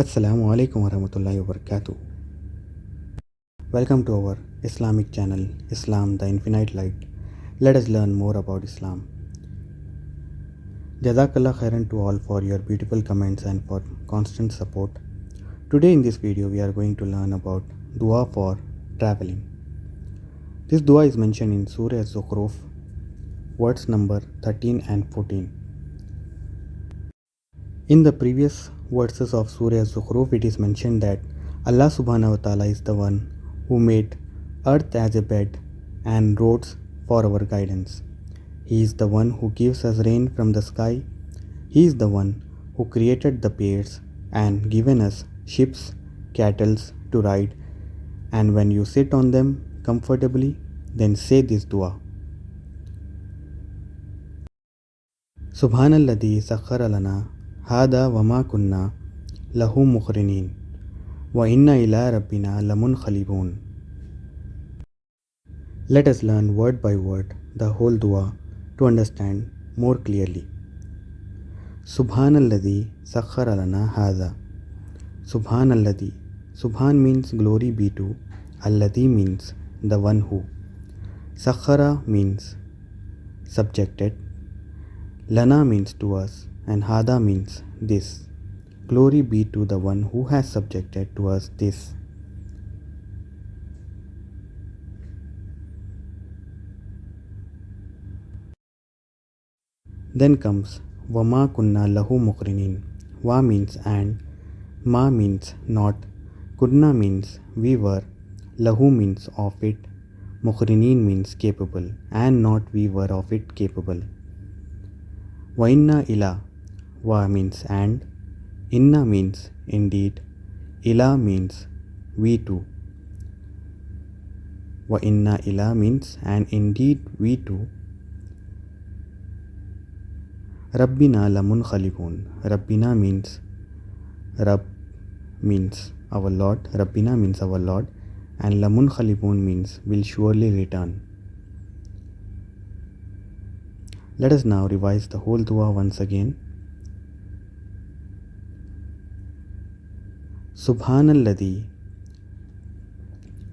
Assalamu alaikum warahmatullahi wabarakatuh. Welcome to our Islamic channel, Islam the Infinite Light. Let us learn more about Islam. Jazakallah khairan to all for your beautiful comments and for constant support. Today in this video we are going to learn about Dua for traveling. This Dua is mentioned in Surah Az-Zukhruf, words number 13 and 14. In the previous verses of Surah Az-Zukhruf, it is mentioned that Allah Subhanahu wa Ta'ala is the one who made earth as a bed and roads for our guidance. He is the one who gives us rain from the sky. He is the one who created the birds and given us ships, cattle to ride. And when you sit on them comfortably, then say this dua. Subhanallazi Sakhara Lana Hadha wa ma kunna lahu muqrinin wa inna ila rabbina lamunqalibun. Let us learn word by word the whole dua to understand more clearly. Subhanallazi Sakhara Lana Hadha. Subhanalladhi. Subhan means glory be to. Alladhi means the one who. Sakhara means subjected. Lana means to us, and Hadha means this. Glory be to the one who has subjected to us this. Then comes Wama kunna lahu muqrinin. Wa means and, Ma means not, Kunna means we were, Lahu means of it, Muqrinin means capable, and not we were of it capable. Wa inna ila. Wa means and, Inna means indeed, Ila means we too. Wa inna ila means and indeed we too. Rabbina lamunqalibun. Rabbina means Rabb means our Lord. Rabbina means our Lord, and lamunqalibun means will surely return. Let us now revise the whole dua once again. Subhanalladhi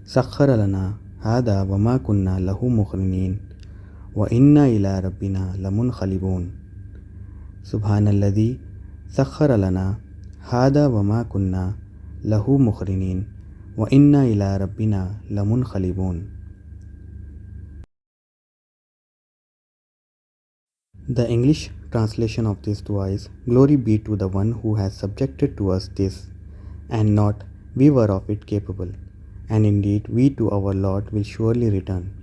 Sakhara Lana Hadha wa ma kunna lahu muqrinin wa inna ila rabbina lamunqalibun. Subhanalladhi Sakhara Lana Hadha wa ma kunna lahu muqrinin wa inna ila rabbina lamunqalibun. The English translation of this dua is: Glory be to the one who has subjected to us this, and not we were of it capable, and indeed we to our Lord will surely return.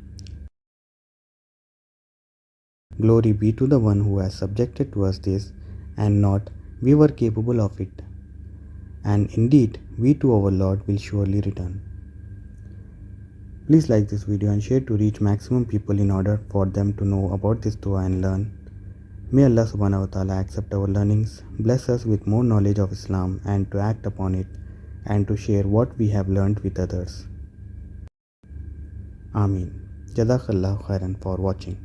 Glory be to the one who has subjected to us this, and not we were capable of it, and indeed we to our Lord will surely return. Please like this video and share to reach maximum people in order for them to know about this dua and learn. May Allah Subhanahu wa Ta'ala accept our learnings, bless us with more knowledge of Islam and to act upon it, and to share what we have learned with others. Ameen. Jazakallahu khairan for watching.